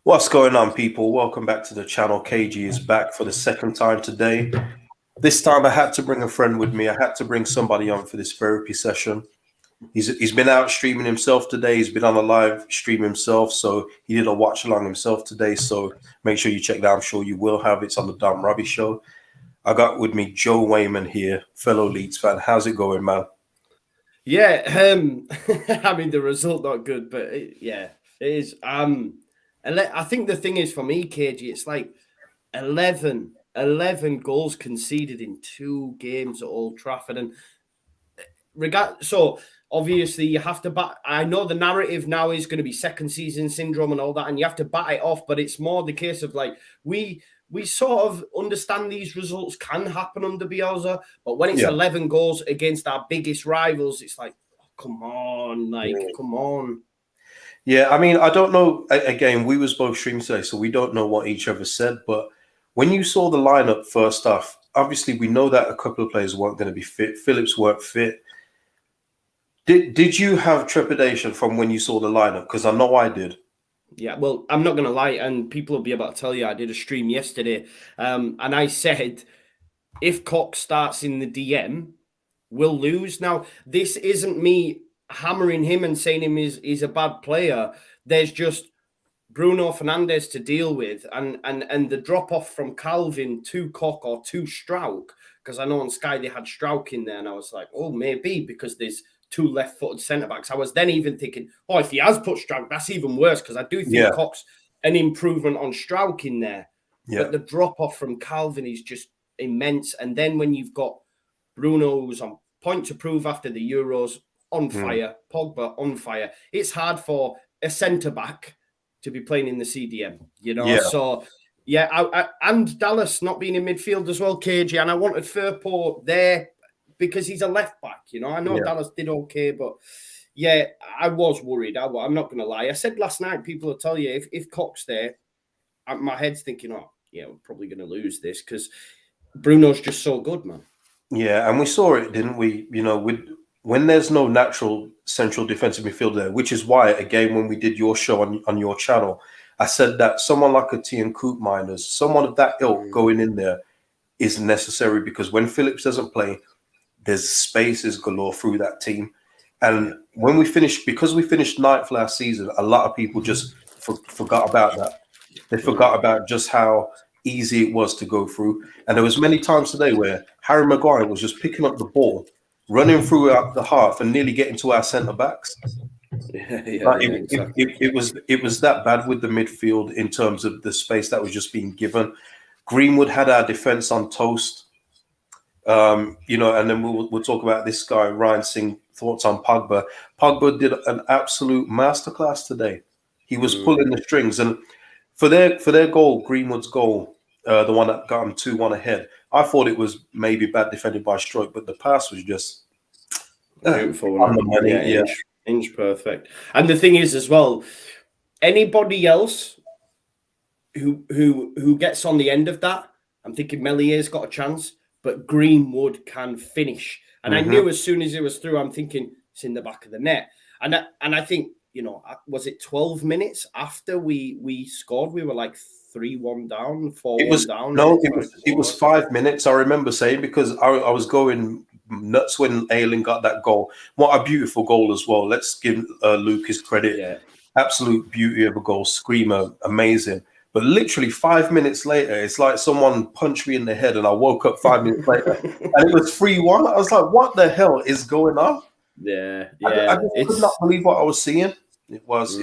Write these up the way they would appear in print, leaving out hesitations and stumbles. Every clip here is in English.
What's going on, people? Welcome back to the channel. KG is back for the second time today. This time I had to bring a friend with me. I had to bring somebody on for this therapy session. He's been out streaming himself today. He's been on a live stream himself, so he did a watch along himself today. So make sure you check that. I'm sure you will have. It's on the Dom Robbie Show. I got with me Joe Wainman here, fellow Leeds fan. How's it going, man? Yeah, I mean the result not good, but it is. I think the thing is for me, KG, it's like 11 goals conceded in 2 games at Old Trafford, and so obviously you have to bat. I know the narrative now is going to be second season syndrome and all that, and you have to bat it off. But it's more the case of like we sort of understand these results can happen under Bielsa, but when it's Yeah. 11 goals against our biggest rivals, it's like, oh, come on, Yeah. come on. Yeah, I mean, I don't know. Again, we was both streaming today, so we don't know what each other said. But when you saw the lineup first off, obviously we know that a couple of players weren't going to be fit. Phillips weren't fit. Did you have trepidation from when you saw the lineup? Because I know I did. Yeah, well, I'm not going to lie, and people will be able to tell you I did a stream yesterday, and I said if Cox starts in the DM, we'll lose. Now, this isn't me hammering him and saying he's a bad player. There's just Bruno Fernandes to deal with, and the drop off from Calvin to Cock or to Strauch, because I know on Sky they had Strauch in there, and I was like, oh, maybe because there's two left-footed centre backs. I was then even thinking, oh, if he has put Strauch, that's even worse, because I do think Yeah, Cock's an improvement on Strauch in there, yeah. but the drop off from Calvin is just immense. And then when you've got Bruno who's on point to prove after the Euros, on Mm. fire, Pogba on fire, it's hard for a centre back to be playing in the CDM, you know. Yeah, So yeah, and Dallas not being in midfield as well, KG, and I wanted Firpo there because he's a left back, you know. I know yeah. Dallas did okay, but yeah, I was worried. I'm not going to lie. I said last night, people will tell you if Cox there, my head's thinking, oh, yeah, we're probably going to lose this because Bruno's just so good, man. Yeah, and we saw it, didn't we? When there's no natural central defensive midfielder there, which is why, again, when we did your show on your channel, I said that someone like a Tian Coop Miners, someone of that ilk going in there is necessary because when Phillips doesn't play, there's spaces galore through that team. And when because we finished ninth last season, a lot of people just forgot about that. They forgot about just how easy it was to go through. And there was many times today where Harry Maguire was just picking up the ball, running through the half, and nearly getting to our centre backs. Like Exactly. it was that bad with the midfield in terms of the space that was just being given. Greenwood had our defence on toast. And then we'll talk about this guy, Ryan Singh, thoughts on Pogba. Pogba did an absolute masterclass today. He was pulling the strings. And for their goal, Greenwood's goal, the one that got him 2-1 ahead, I thought it was maybe bad defended by Stroke, but the pass was just Beautiful, on the yeah, money. Yeah. inch perfect. And the thing is, as well, anybody else who gets on the end of that, I'm thinking Melier's got a chance, but Greenwood can finish. And I knew as soon as it was through, I'm thinking it's in the back of the net. And I think, was it 12 minutes after we scored? We were like 3-1 down, 4-1 down. And It was 5 minutes. I remember saying because I was going nuts when Ayling got that goal. What a beautiful goal as well. Let's give Luke his credit. Yeah. Absolute beauty of a goal, screamer, amazing. But literally 5 minutes later, it's like someone punched me in the head, and I woke up 5 minutes later, and it was 3-1. I was like, "What the hell is going on?" Yeah, I just could not believe what I was seeing. It was,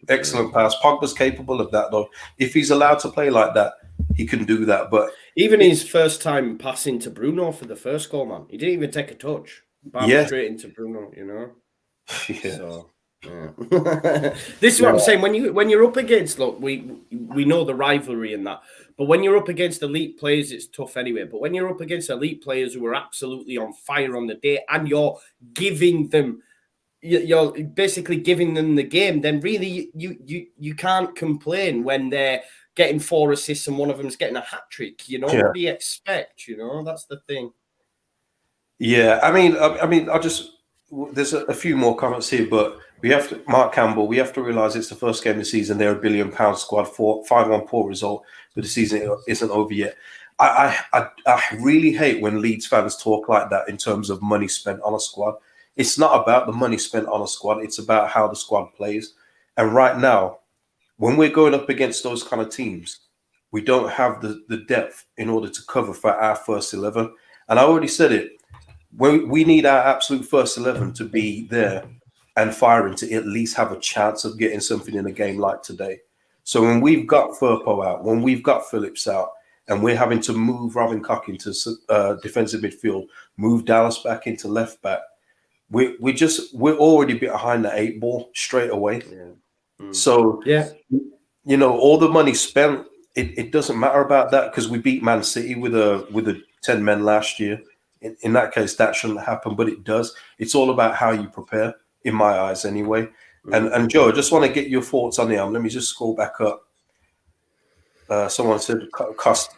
excellent pass. Pogba's capable of that, though. If he's allowed to play like that, he can do that. But even his first time passing to Bruno for the first goal, man, he didn't even take a touch. Bam, straight into Bruno, Yeah. So, yeah. This is what I'm saying. When you're up against, look, we know the rivalry in that, but when you're up against elite players, it's tough anyway. But when you're up against elite players who are absolutely on fire on the day, and you're basically giving them the game, then really you can't complain when they're getting 4 assists and one of them's getting a hat trick. What do you expect? That's the thing. Yeah, I mean, there's a few more comments here, but we have to, Mark Campbell, we have to realise it's the first game of the season. They're £1 billion squad, 5-1 poor result, but the season isn't over yet. I really hate when Leeds fans talk like that in terms of money spent on a squad. It's not about the money spent on a squad. It's about how the squad plays. And right now, when we're going up against those kind of teams, we don't have the depth in order to cover for our first 11. And I already said it. We need our absolute first 11 to be there and firing to at least have a chance of getting something in a game like today. So when we've got Firpo out, when we've got Phillips out, and we're having to move Robin Koch into defensive midfield, move Dallas back into left back, we're already behind the 8 ball straight away. Yeah. So all the money spent, it doesn't matter about that because we beat Man City with a 10 men last year. In that case, that shouldn't happen, but it does. It's all about how you prepare, in my eyes, anyway. And Joe, I just want to get your thoughts on the Let me just scroll back up. Someone said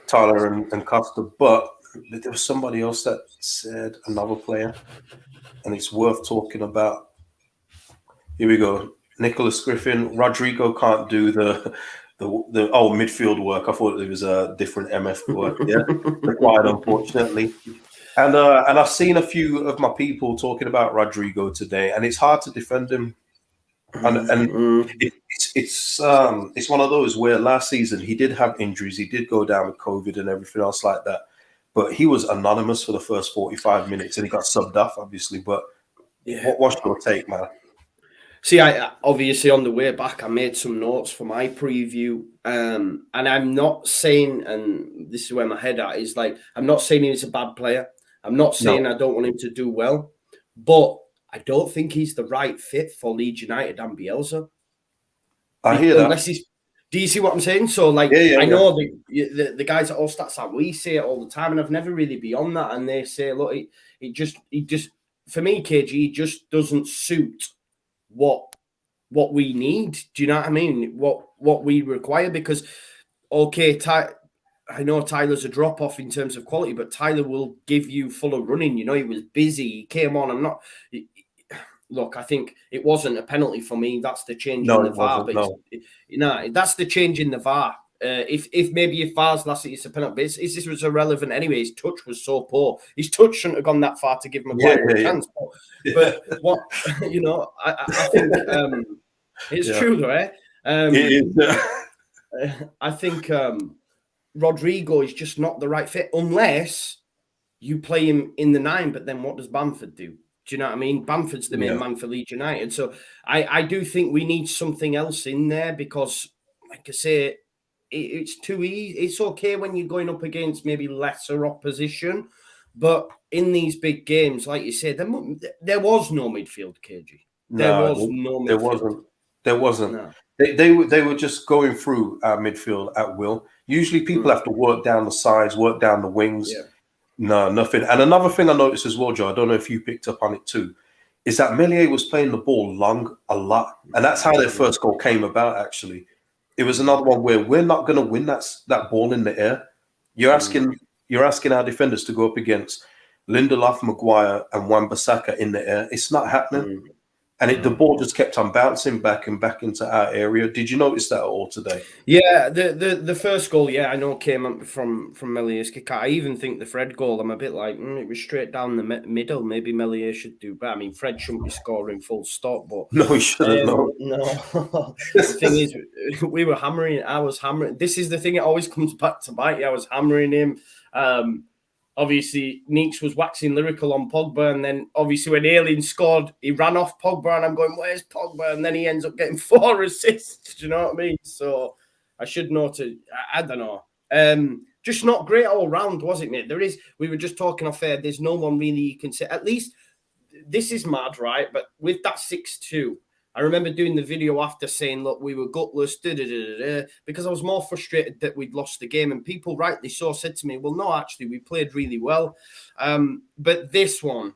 Tyler and Costa, but there was somebody else that said another player, and it's worth talking about. Here we go. Nicholas Griffin. Rodrigo can't do the midfield work. I thought it was a different MF work. Yeah, required, unfortunately. And I've seen a few of my people talking about Rodrigo today, and it's hard to defend him. And it's one of those where last season he did have injuries, he did go down with COVID and everything else like that, but he was anonymous for the first 45 minutes and he got subbed off, obviously. But what's your take, man? See, I obviously on the way back, I made some notes for my preview, and I'm not saying, and this is where my head at is like, I'm not saying he's a bad player. I'm not saying I don't want him to do well, but I don't think he's the right fit for Leeds United and Bielsa. I hear that. Do you see what I'm saying? So, like, I know the guys at All Stats that we say it all the time, and I've never really beyond that. And they say, look, it just for me, KG just doesn't suit what we need. Do you know what I mean? What we require? Because I know Tyler's a drop off in terms of quality, but Tyler will give you full of running. You know, he was busy. He came on. Look, I think it wasn't a penalty for me. That's the change in the VAR. But that's the change in the VAR. If VAR's last it's a penalty, but this was irrelevant anyway. His touch was so poor. His touch shouldn't have gone that far to give him a chance. But what I think it's true, though. It is. I think Rodrigo is just not the right fit unless you play him in the 9. But then what does Bamford do? Do you know what I mean? Bamford's the main man for Leeds United. So I do think we need something else in there because, like I say, it's too easy. It's okay when you're going up against maybe lesser opposition. But in these big games, like you said, there was no midfield, KG. There wasn't. No. They were just going through our midfield at will. Usually people have to work down the sides, work down the wings. Yeah. No, nothing. And another thing I noticed as well, Joe, I don't know if you picked up on it too, is that Meslier was playing the ball long a lot. And that's how their first goal came about, actually. It was another one where we're not going to win that ball in the air. You're asking our defenders to go up against Lindelof, Maguire, and Wan-Bissaka in the air. It's not happening. And the ball just kept on bouncing back and back into our area. Did you notice that at all today? Yeah, the first goal, I know came from Melior's kick. I even think the Fred goal, I'm a bit like, it was straight down the middle. Maybe Meslier should do better. I mean, Fred shouldn't be scoring full stop, but no, he shouldn't. No. The thing is, we were hammering. I was hammering. This is the thing; it always comes back to bite you. I was hammering him. Obviously, Neeks was waxing lyrical on Pogba, and then obviously when Ayling scored, he ran off Pogba, and I'm going, where's Pogba? And then he ends up getting 4 assists. Do you know what I mean? So I should know I don't know. Just not great all round, was it, mate? We were just talking off air, there's no one really you can say. At least, this is mad, right? But with that 6-2, I remember doing the video after saying, look, we were gutless, because I was more frustrated that we'd lost the game. And people rightly so said to me, well, no, actually, we played really well. But this one,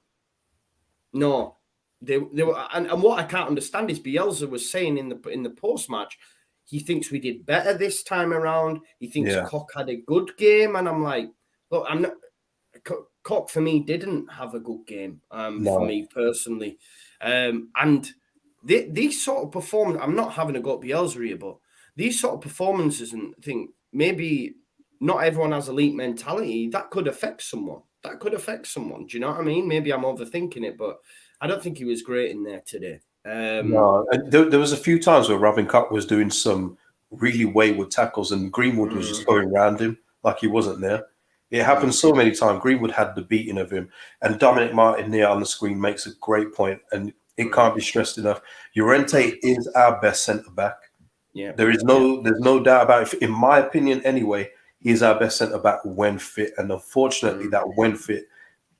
no. They were, and what I can't understand is Bielsa was saying in the post-match, he thinks we did better this time around. He thinks Koch had a good game. And I'm like, look, Cock for me didn't have a good game. For No. me personally, and these sort of performances. I'm not having a go at Bielsa here, but these sort of performances, and I think maybe not everyone has elite mentality. That could affect someone. That could affect someone. Do you know what I mean? Maybe I'm overthinking it, but I don't think he was great in there today. No, and there was a few times where Robin Cock was doing some really wayward tackles, and Greenwood was just going around him like he wasn't there. It happened so many times. Greenwood had the beating of him, and Dominic Martin there on the screen makes a great point, and it can't be stressed enough. Llorente is our best centre back. Yeah, there's no doubt about it. In my opinion, anyway, he is our best centre back when fit, and unfortunately, that when fit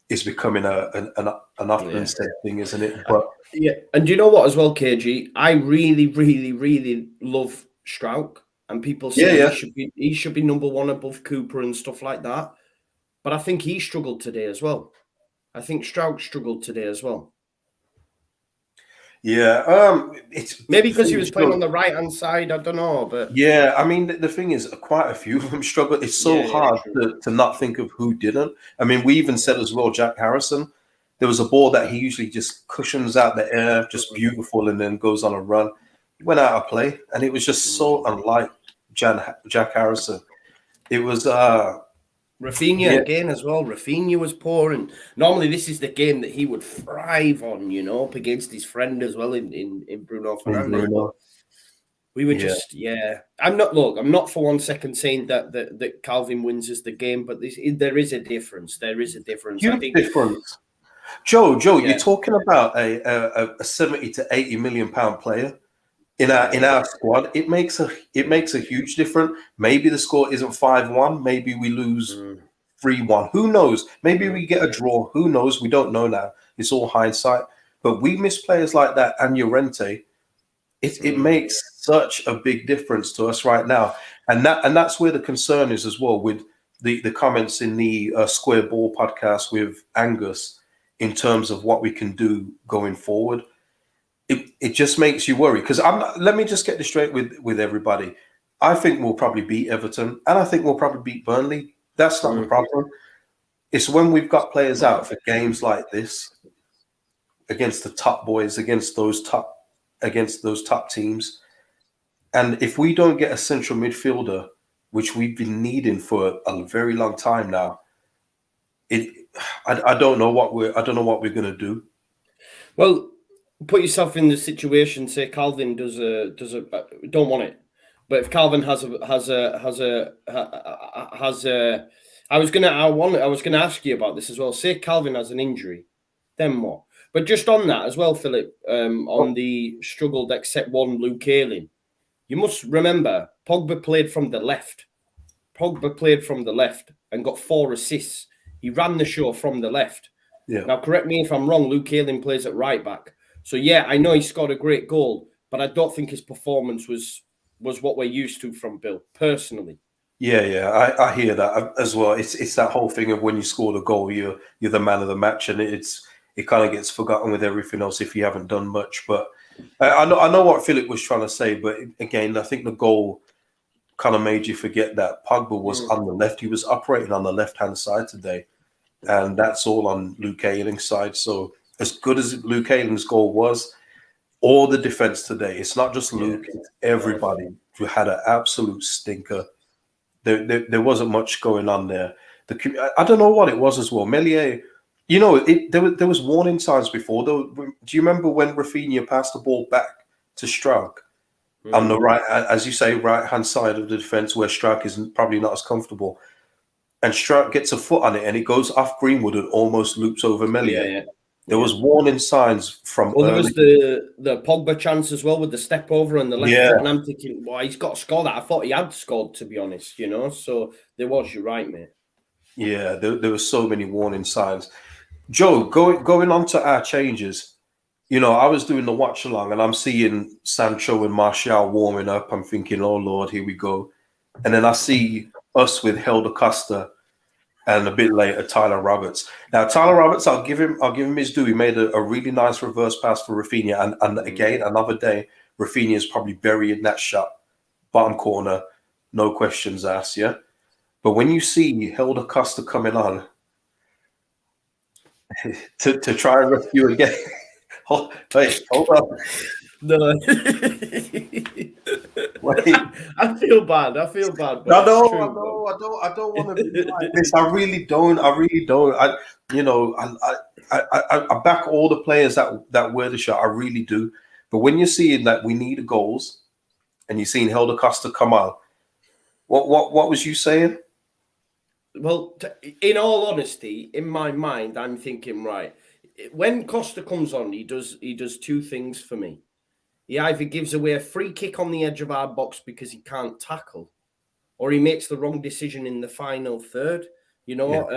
is becoming an often said thing, isn't it? But yeah, and do you know what as well, KG? I really, really, really love Strauch, and people say he should be number one above Cooper and stuff like that. But I think he struggled today as well. I think Strauch struggled today as well. Yeah, it's maybe because he was playing on the right hand side. I don't know, but yeah, I mean the thing is, quite a few of them struggle. It's so hard to not think of who didn't. I mean, we even said as well, Jack Harrison. There was a ball that he usually just cushions out the air, just beautiful, and then goes on a run. He went out of play, and it was just so unlike Jack Harrison. It was Rafinha again as well. Rafinha was poor, and normally this is the game that he would thrive on, you know, up against his friend as well in Bruno Fernandes. We were just, I'm not for 1 second saying that Calvin wins us the game, but there is a difference. There is a difference. Huge difference. Joe, you're talking about a 70 to 80 million pound player in our squad. It makes a huge difference. Maybe the score isn't 5-1. Maybe we lose 3-1. Who knows? Maybe we get a draw. Who knows? We don't know now. It's all hindsight. But we miss players like that and Llorente. It makes such a big difference to us right now, and that's where the concern is as well with the comments in the Square Ball podcast with Angus in terms of what we can do going forward. It just makes you worry because let me just get this straight with everybody. I think we'll probably beat Everton, and I think we'll probably beat Burnley. That's not the problem. It's when we've got players out for games like this against the top boys, against those top teams. And if we don't get a central midfielder, which we've been needing for a very long time now, I don't know what we're going to do. Well, put yourself in the situation. Say Calvin does a don't want it, but if Calvin has a, I was gonna ask you about this as well. Say Calvin has an injury, then what? But just on that as well, Philip, on the struggled except one Luke Ayling, you must remember Pogba played from the left. Pogba played from the left and got 4 assists. He ran the show from the left. Yeah. Now, correct me if I'm wrong, Luke Ayling plays at right back. So, yeah, I know he scored a great goal, but I don't think his performance was what we're used to from Bill, personally. Yeah, I hear that as well. It's that whole thing of when you score the goal, you're the man of the match, and it kind of gets forgotten with everything else if you haven't done much. But I know what Philip was trying to say, but again, I think the goal kind of made you forget that Pogba was on the left. He was operating on the left-hand side today, and that's all on Luke Ayling's side. So as good as Luke Ayling's goal was, all the defense today, it's not just Luke, it's everybody who had an absolute stinker. There wasn't much going on there. I don't know what it was as well. Meslier, you know, there was warning signs before. Though, do you remember when Rafinha passed the ball back to Strauch on the right, as you say, right-hand side of the defense, where Strauch is probably not as comfortable, and Strauch gets a foot on it, and it goes off Greenwood and almost loops over Meslier. There was warning signs from. Well, there was the Pogba chance as well with the step over and the left foot, and I'm thinking, well, he's got to score that. I thought he had scored, to be honest, you know. So there was. You're right, mate. Yeah, there were so many warning signs. Joe, going on to our changes, you know, I was doing the watch along, and I'm seeing Sancho and Martial warming up. I'm thinking, oh Lord, here we go, and then I see us with Helder Costa. And a bit later, Tyler Roberts. Now, Tyler Roberts, I'll give him his due. He made a really nice reverse pass for Rafinha. And again, another day, Rafinha is probably burying that shot. Bottom corner, no questions asked, yeah? But when you see Helder Costa coming on, to try and rescue again. Wait, hold on. No. Wait. I feel bad. I feel bad, but I it's know, true. I know, I don't want to be like this. I really don't. I really don't. You know, I back all the players that wear the shirt. I really do. But when you're seeing that we need goals, and you're seeing Helder Costa come out, what was you saying? Well, in all honesty, in my mind, I'm thinking, right, when Costa comes on, he does two things for me. He either gives away a free kick on the edge of our box because he can't tackle, or he makes the wrong decision in the final third. You know,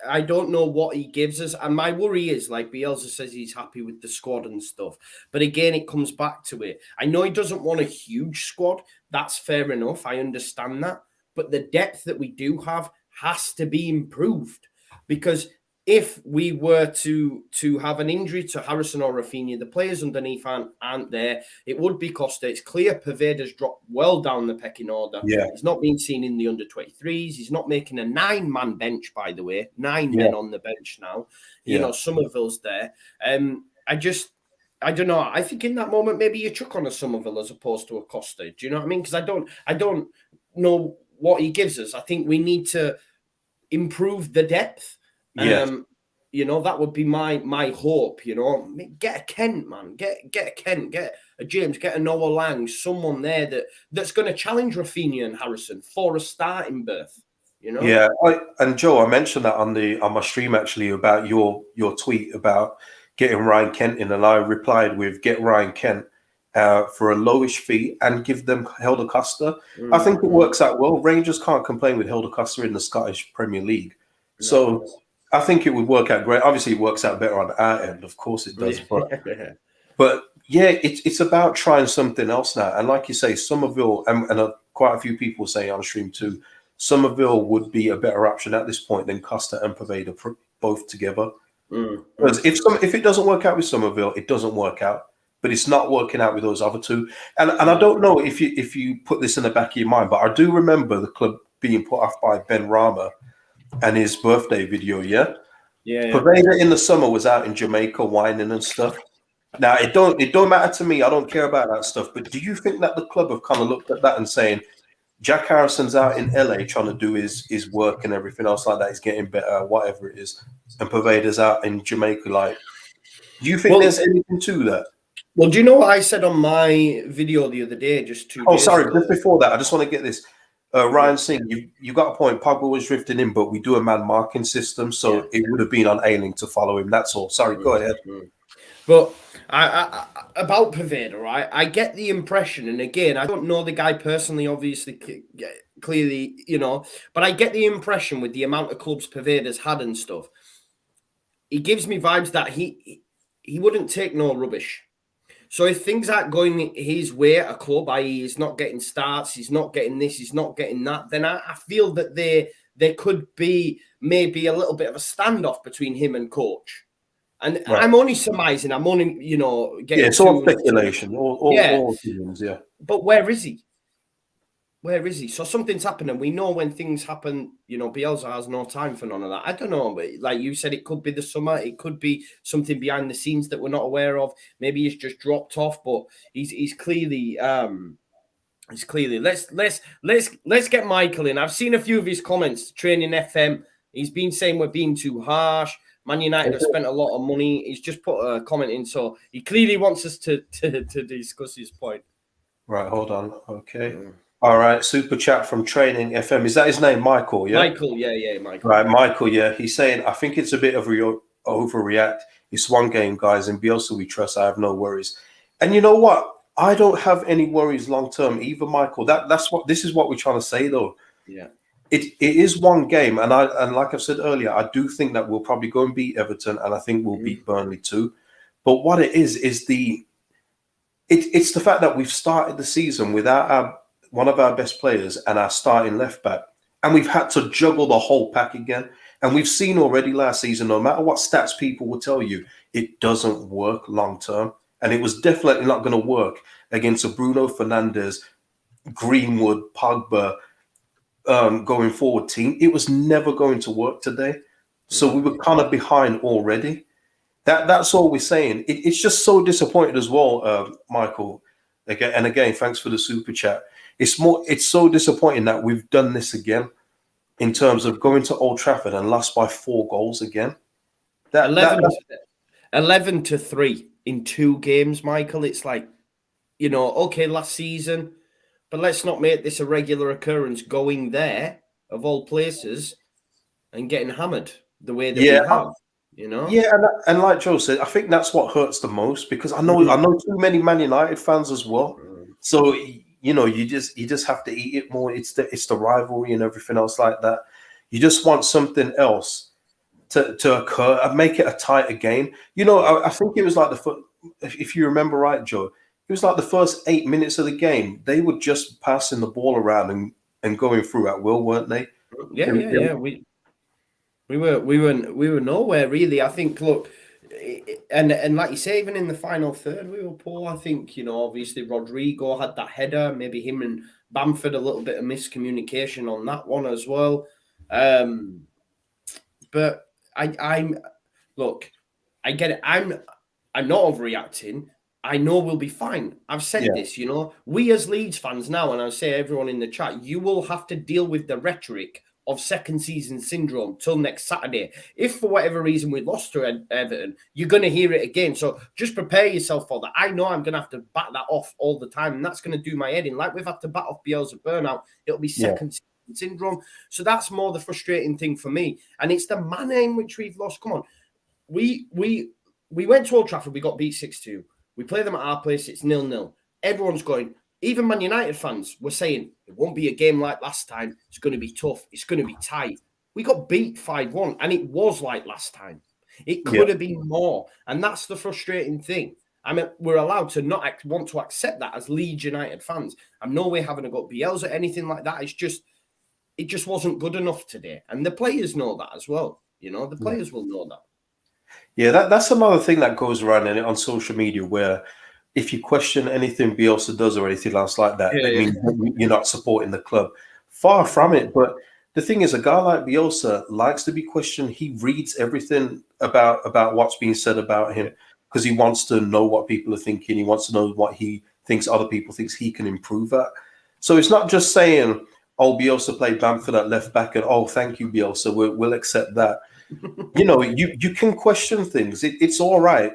I don't know what he gives us. And my worry is, like Bielsa says, he's happy with the squad and stuff. But again, it comes back to it. I know he doesn't want a huge squad. That's fair enough. I understand that. But the depth that we do have has to be improved, because if we were to have an injury to Harrison or Rafinha, the players underneath aren't there. It would be Costa. It's clear Paveda's dropped well down the pecking order. Yeah, He's not been seen in the under-23s. He's not making a 9-man bench, by the way. 9 yeah, men on the bench now. You know, Somerville's there. I don't know. I think in that moment, maybe you chuck on a Somerville as opposed to a Costa. Do you know what I mean? Because I don't know what he gives us. I think we need to improve the depth. yeah. You know, that would be my hope. You know, get a Kent, man, get a Kent, get a James, get a Noah Lang, someone there that's going to challenge Rafinha and Harrison for a starting berth. You know, Yeah, and Joe, I mentioned that on my stream actually about your tweet about getting Ryan Kent in, and I replied with get Ryan Kent for a lowish fee and give them Helder Costa. I think it works out well. Rangers can't complain with Helder Costa in the Scottish Premier League, so I think it would work out great. Obviously, it works out better on our end, of course it does, but yeah, it's about trying something else now. And like you say, Somerville and quite a few people say on stream too. Somerville would be a better option at this point than Costa and Poveda both together. Because if it doesn't work out with Somerville, it doesn't work out. But it's not working out with those other two. And I don't know if you put this in the back of your mind, but I do remember the club being put off by Ben Rama and his birthday video. Yeah. Poveda in the summer was out in Jamaica whining and stuff. Now it don't matter to me. I don't care about that stuff. But do you think that the club have kind of looked at that and saying, Jack Harrison's out in LA trying to do his work and everything else like that. He's getting better, whatever it is. And Poveda's out in Jamaica. Like, do you think there's anything to that? Well, do you know what I said on my video the other day? Just 2 days sorry. ago? Just before that, I just want to get this. Ryan Singh, you got a point. Pogba was drifting in, but we do a man marking system, so it would have been on Ailing to follow him. That's all. Sorry, go ahead. But I about Poveda, right? I get the impression, and again, I don't know the guy personally, obviously, clearly, you know, but I get the impression with the amount of clubs Poveda's had and stuff, he gives me vibes that he wouldn't take no rubbish. So if things aren't going his way at a club, i.e. he's not getting starts, he's not getting this, he's not getting that, then I feel that there could be maybe a little bit of a standoff between him and coach. And I'm only surmising. I'm only, you know, getting it's all speculation. All opinions, yeah. But where is he? Where is he? So something's happening. We know when things happen, you know, Bielsa has no time for none of that. I don't know, but like you said, it could be the summer. It could be something behind the scenes that we're not aware of. Maybe he's just dropped off, but he's clearly let's get Michael in. I've seen a few of his comments, Training FM. He's been saying we're being too harsh. Man United have spent a lot of money. He's just put a comment in, so he clearly wants us to discuss his point. Right, hold on. Okay. All right, super chat from Training FM. Is that his name, Michael? Yeah. Michael, yeah, Michael. Right, Michael. Yeah, he's saying I think it's a bit of a overreact. It's one game, guys, and Bielsa we trust. I have no worries. And you know what? I don't have any worries long term either, Michael. This is what we're trying to say though. Yeah. It is one game, and like I've said earlier, I do think that we'll probably go and beat Everton, and I think we'll beat Burnley too. But what it is it's the fact that we've started the season without one of our best players and our starting left back, and we've had to juggle the whole pack again. And we've seen already last season, no matter what stats people will tell you, it doesn't work long term, and it was definitely not going to work against a Bruno Fernandes, Greenwood, Pogba. Going forward team, it was never going to work today. So we were kind of behind already. That's all we're saying. It's just so disappointed as well, Michael. Again, thanks for the super chat. It's so disappointing that we've done this again in terms of going to Old Trafford and lost by 4 goals again. 11 to 3 in 2 games, Michael. It's like, okay, last season, but let's not make this a regular occurrence going there, of all places, and getting hammered the way that we have. Yeah, and like Joe said, I think that's what hurts the most, because I know too many Man United fans as well. So you just have to eat it more. It's the rivalry and everything else like that. You just want something else to occur and make it a tighter game. I think it was like if you remember right, Joe, it was like the first 8 minutes of the game, they were just passing the ball around and going through at will, weren't they? Yeah. We were nowhere really. I think, look, and like you say, even in the final third, we were poor. I think, obviously Rodrigo had that header, maybe him and Bamford, a little bit of miscommunication on that one as well. But I'm look, I get it. I'm not overreacting. I know we'll be fine. I've said this, we as Leeds fans now, and I say everyone in the chat, you will have to deal with the rhetoric of second season syndrome till next Saturday. If for whatever reason we lost to Everton, you're going to hear it again. So just prepare yourself for that. I know I'm going to have to bat that off all the time, and that's going to do my head in. Like we've had to bat off Bielsa burnout, it'll be second season syndrome. So that's more the frustrating thing for me. And it's the manner in which we've lost. Come on. We went to Old Trafford, we got beat 6-2. We play them at our place, it's 0-0. Everyone's going, even Man United fans were saying, it won't be a game like last time. It's going to be tough. It's going to be tight. We got beat 5-1, and it was like last time. It could have been more. And that's the frustrating thing. I mean, we're allowed to not want to accept that as Leeds United fans. I'm no way having a go at Bielsa or anything like that. It just wasn't good enough today. And the players know that as well. The players will know that. Yeah, that's another thing that goes around on social media, where if you question anything Bielsa does or anything else like that, it means you're not supporting the club. Far from it. But the thing is, a guy like Bielsa likes to be questioned. He reads everything about what's being said about him, because he wants to know what people are thinking. He wants to know what he thinks other people thinks he can improve at. So it's not just saying, oh, Bielsa played Bamford at left back, and oh, thank you, Bielsa, we'll accept that. You can question things. It's all right.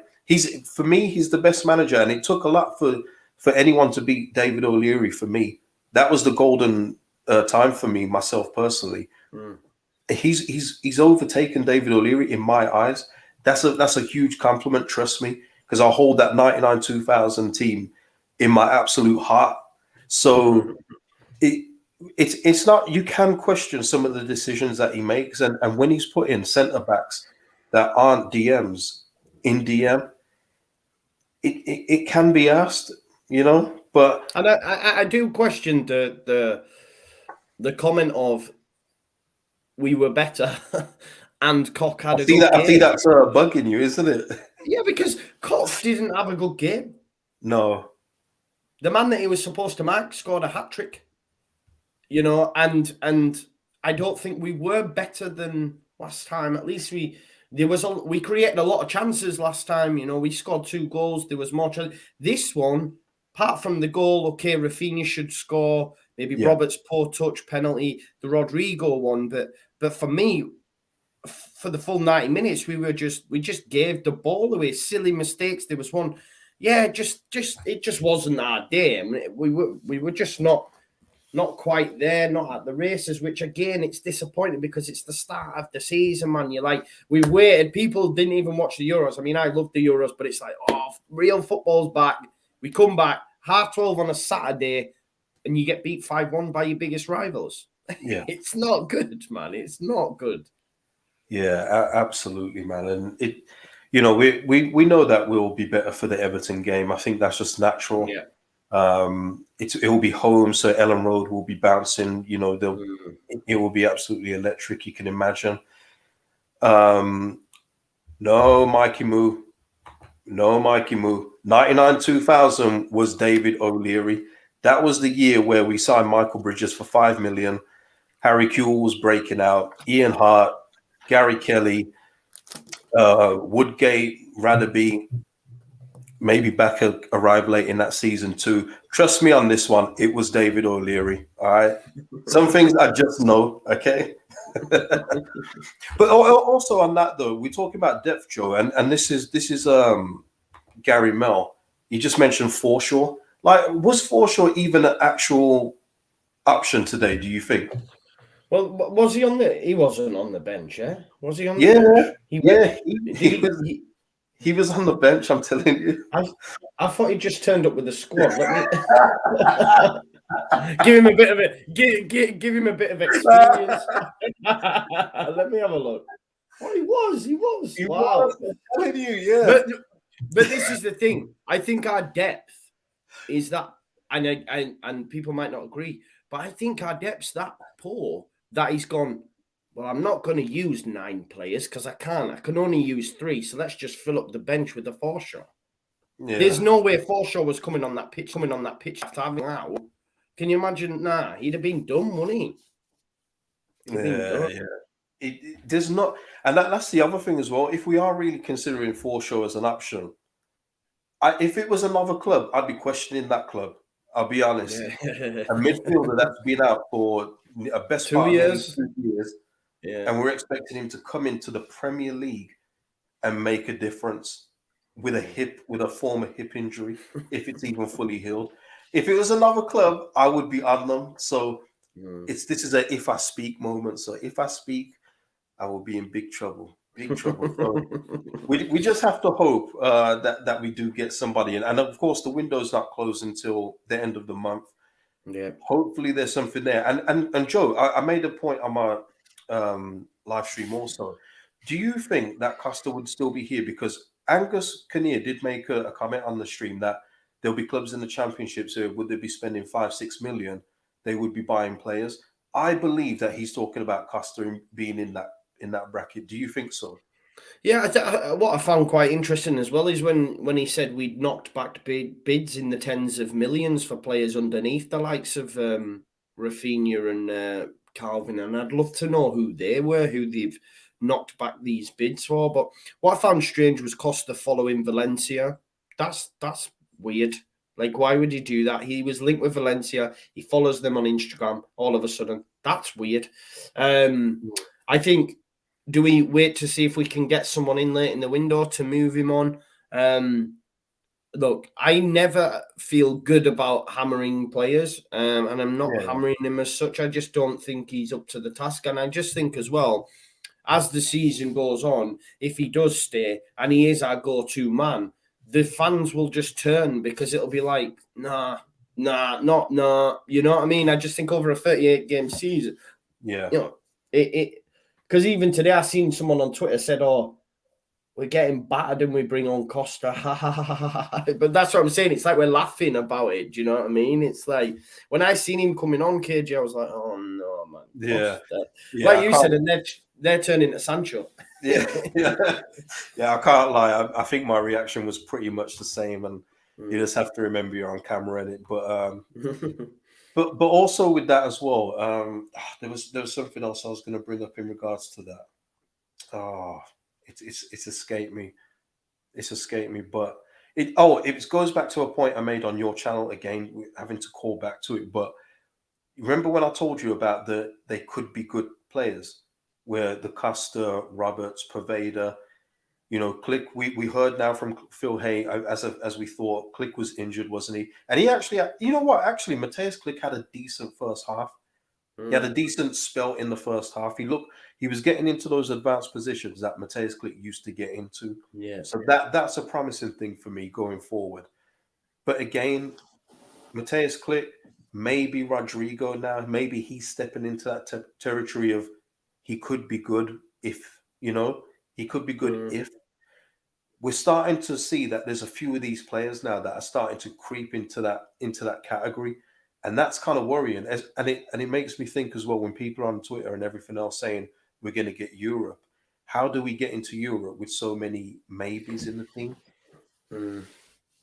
For me, he's the best manager, and it took a lot for anyone to beat David O'Leary. For me, that was the golden time for me, myself personally. He's overtaken David O'Leary in my eyes. That's a huge compliment. Trust me, because I hold that 99-2000 team in my absolute heart. So it's not, you can question some of the decisions that he makes, and when he's put in centre backs that aren't DMs in DM, it can be asked, but and I do question the comment of we were better and Koch had a good game. I think that's bugging you, isn't it? Yeah, because Koch didn't have a good game. No, the man that he was supposed to mark scored a hat-trick. And I don't think we were better than last time. At least we created a lot of chances last time. We scored 2 goals. There was more chances. This one, apart from the goal, okay, Rafinha should score. Maybe Roberts' poor touch penalty, the Rodrigo one. But for me, for the full 90 minutes, we just gave the ball away. Silly mistakes. There was one. Yeah, it just wasn't our day. I mean, we were just not quite there, not at the races, which again, it's disappointing because it's the start of the season, man. You're like, we've waited. People didn't even watch the Euros. I mean, I love the Euros, but it's like, real football's back. We come back 12:30 on a Saturday and you get beat 5-1 by your biggest rivals. Yeah. It's not good, man. It's not good. Yeah, absolutely, man. And we know that we'll be better for the Everton game. I think that's just natural. Yeah. It will be home, so Ellen Road will be bouncing. It will be absolutely electric. You can imagine. No, Mikey Moo. 99-2000 was David O'Leary. That was the year where we signed Michael Bridges for $5 million. Harry Kewell was breaking out. Ian Hart, Gary Kelly, Woodgate, Radaby, maybe Becker arrived late in that season too. Trust me on this one, it was David O'Leary. All right. Some things I just know, okay? But also on that though, we're talking about depth, Joe, and this is Gary Mel. You just mentioned Forshaw. Like, was Forshaw even an actual option today, do you think? Well, was he on the? He wasn't on the bench, yeah. Was he on the Yeah, bench? He went. yeah, Did he was he? he was on the bench, I'm telling you. I thought he just turned up with the squad. Let me give him a bit of it. Give him a bit of experience. Let me have a look. Oh, he was. He was. He Wow. was, I'm telling you, yeah. But this is the thing. I think our depth is that, and people might not agree, but I think our depth's that poor that he's gone. Well, I'm not going to use 9 players because I can't. I can only use 3. So let's just fill up the bench with a Forshaw. Yeah. There's no way Forshaw was coming on that pitch after having out. Can you imagine? Nah, he'd have been done, wouldn't he? Yeah. There's not, and that's the other thing as well. If we are really considering Forshaw as an option, if it was another club, I'd be questioning that club. I'll be honest. Yeah. A midfielder that's been out for a best 2 part of years. 2 years, Yeah. and we're expecting him to come into the Premier League and make a difference with a former hip injury, if it's even fully healed. If it was another club, I would be on them. So this is a if I speak moment. So if I speak, I will be in big trouble. Big trouble. So we just have to hope that we do get somebody in. And of course, the window's not closed until the end of the month. Yeah. Hopefully, there's something there. And Joe, I made a point on my live stream also. Do you think that Costa would still be here? Because Angus Kinnear did make a comment on the stream that there'll be clubs in the Championship, so would they be spending 5-6 million? They would be buying players. I believe that he's talking about Costa being in that bracket. Do you think so? Yeah, what I found quite interesting as well is when he said we'd knocked back bids in the tens of millions for players underneath the likes of Rafinha and Calvin, and I'd love to know who they were, who they've knocked back these bids for. But what I found strange was Costa following Valencia. That's weird. Like, why would he do that? He was linked with Valencia. He follows them on Instagram. All of a sudden, that's weird. I think. Do we wait to see if we can get someone in late in the window to move him on? Look, I never feel good about hammering players, and I'm not hammering him as such. I just don't think he's up to the task. And I just think as well, as the season goes on, if he does stay and he is our go-to man, the fans will just turn because it'll be like, nah. You know what I mean? I just think over a 38-game season, because even today I seen someone on Twitter said, "Oh, we're getting battered and we bring on Costa." But that's what I'm saying. It's like we're laughing about it. Do you know what I mean? It's like when I seen him coming on, KJ, I was like, "Oh no, man!" Yeah, like you said, and they're turning to Sancho. Yeah. I can't lie. I think my reaction was pretty much the same, and you just have to remember you're on camera in it. But also with that as well, there was something else I was going to bring up in regards to that. Oh, it's escaped me. It's escaped me. But it goes back to a point I made on your channel again, having to call back to it. But remember when I told you about they could be good players, where the Costa, Roberts, Pervader, Click. We heard now from Phil Hay, as we thought, Click was injured, wasn't he? And he actually, you know what? Actually, Mateus Click had a decent first half. He had a decent spell in the first half. He was getting into those advanced positions that Mateus Click used to get into. Yeah. So that's a promising thing for me going forward. But again, Mateus Click, maybe Rodrigo now, maybe he's stepping into that territory of he could be good if, he could be good if. We're starting to see that there's a few of these players now that are starting to creep into that category, and that's kind of worrying. And it makes me think as well, when people are on Twitter and everything else saying we're going to get Europe. How do we get into Europe with so many maybes in the team?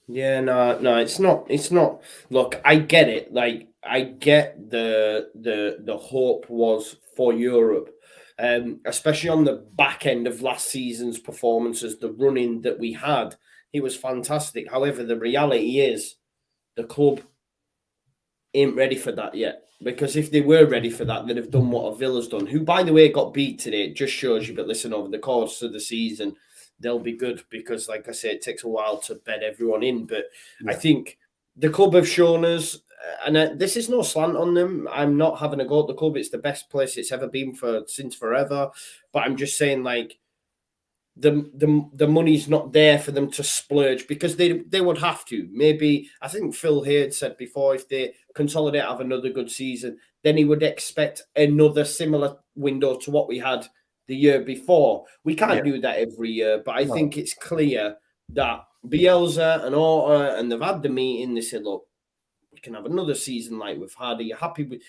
Yeah, no, it's not. Look, I get it. Like, I get the hope was for Europe. especially on the back end of last season's performances, the running that we had. He was fantastic. However, the reality is the club ain't ready for that yet. Because if they were ready for that, they'd have done what Villa's done, who, by the way, got beat today. It just shows you, but listen, over the course of the season, they'll be good because, like I say, it takes a while to bed everyone in. But I think the club have shown us, and this is no slant on them. I'm not having a go at the club. It's the best place it's ever been since forever. But I'm just saying, like, the money's not there for them to splurge because they would have to. Maybe, I think Phil Heard said before, if they consolidate, have another good season, then he would expect another similar window to what we had the year before. We can't do that every year, but I think it's clear that Bielsa and Orta, and they've had the meeting, they said, look, we can have another season like we've had. Are you happy with...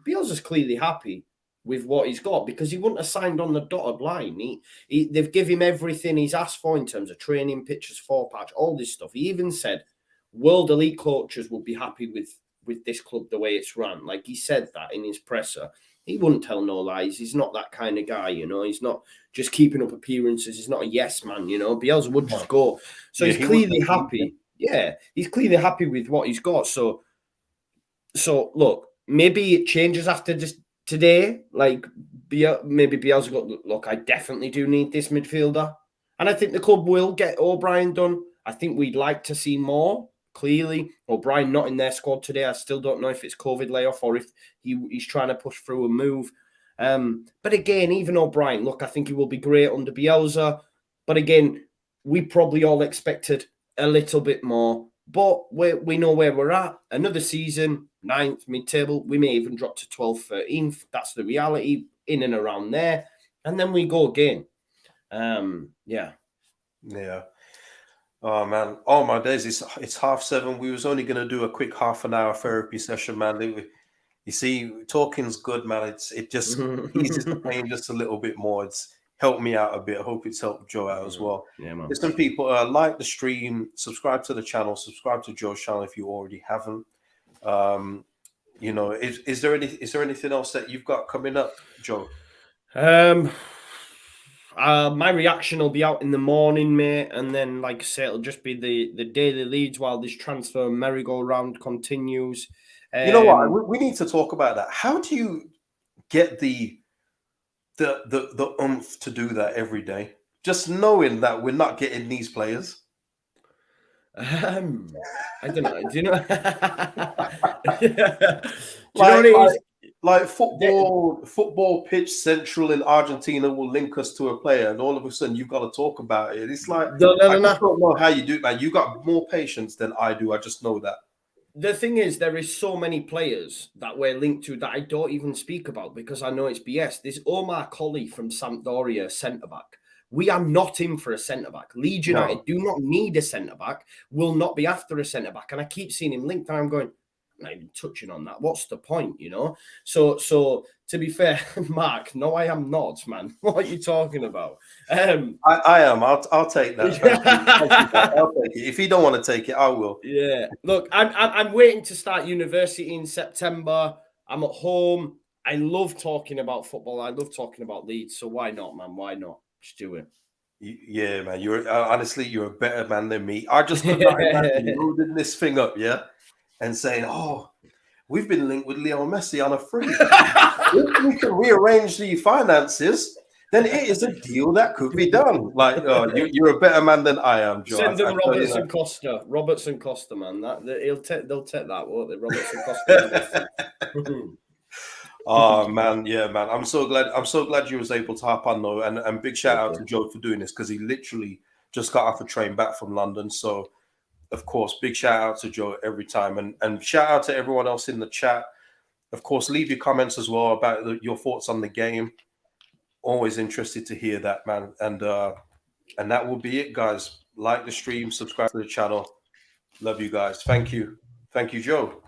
Bielsa's clearly happy with what he's got because he wouldn't have signed on the dotted line. They've given him everything he's asked for in terms of training, pitches, four-patch, all this stuff. He even said world elite coaches would be happy with this club the way it's run. Like, he said that in his presser. He wouldn't tell no lies. He's not that kind of guy, you know. He's not just keeping up appearances. He's not a yes man, you know. Bielsa would just go. So he's clearly happy. Yeah, he's clearly happy with what he's got. So look, maybe it changes after this today. Like, maybe Bielsa got, look, I definitely do need this midfielder. And I think the club will get O'Brien done. I think we'd like to see more. Clearly, O'Brien not in their squad today. I still don't know if it's COVID layoff or if he's trying to push through a move. But again, even O'Brien, look, I think he will be great under Bielsa. But again, we probably all expected a little bit more. But we know where we're at. Another season, 9th, mid-table. We may even drop to 12th, 13th. That's the reality, in and around there. And then we go again. Yeah. Oh man, oh my days! It's 7:30. We was only gonna do a quick half an hour therapy session, man. You see, talking's good, man. It just eases the pain just a little bit more. It's helped me out a bit. I hope it's helped Joe out as well. Yeah, man. Listen, people, like the stream, subscribe to the channel, subscribe to Joe's channel if you already haven't. You know, is there anything else that you've got coming up, Joe? My reaction will be out in the morning, mate, and then, like I say, it'll just be the daily leads while this transfer merry-go-round continues. You know what? We need to talk about that. How do you get the oomph to do that every day? Just knowing that we're not getting these players. I don't know. Do you know? Do you know what it is? Like football pitch central in Argentina will link us to a player, and all of a sudden you've got to talk about it. It's like, I don't know how you do it, man. You got more patience than I do. I just know that. The thing is, there is so many players that we're linked to that I don't even speak about because I know it's BS. There's Omar Colley from Sampdoria, centre-back. We are not in for a centre-back. Leeds United do not need a centre-back, will not be after a centre-back. And I keep seeing him linked, and I'm going, I'm not even touching on that. What's the point, you know? So to be fair, Mark, no, I am not, man. What are you talking about? I am. I'll take that. I'll take it. If you don't want to take it, I will. Yeah. Look, I'm waiting to start university in September. I'm at home. I love talking about football. I love talking about Leeds. So why not, man? Why not? Just do it. Yeah, man. You're honestly, you're a better man than me. I just could not imagine loading this thing up, yeah, and saying, "Oh, we've been linked with Leo Messi on a free. If we can rearrange the finances, then it is a deal that could be done." Like, you're a better man than I am, Joe. Send them Robertson Costa. Robertson Costa, man. They'll take that, won't they? Robertson Costa. Oh man, yeah, man. I'm so glad you was able to hop on though, and big shout out to Joe for doing this because he literally just got off a train back from London. So, of course, big shout out to Joe every time, and shout out to everyone else in the chat. Of course, leave your comments as well about your thoughts on the game. Always interested to hear that, man. And that will be it, guys. Like the stream, subscribe to the channel. Love you guys. Thank you, Joe.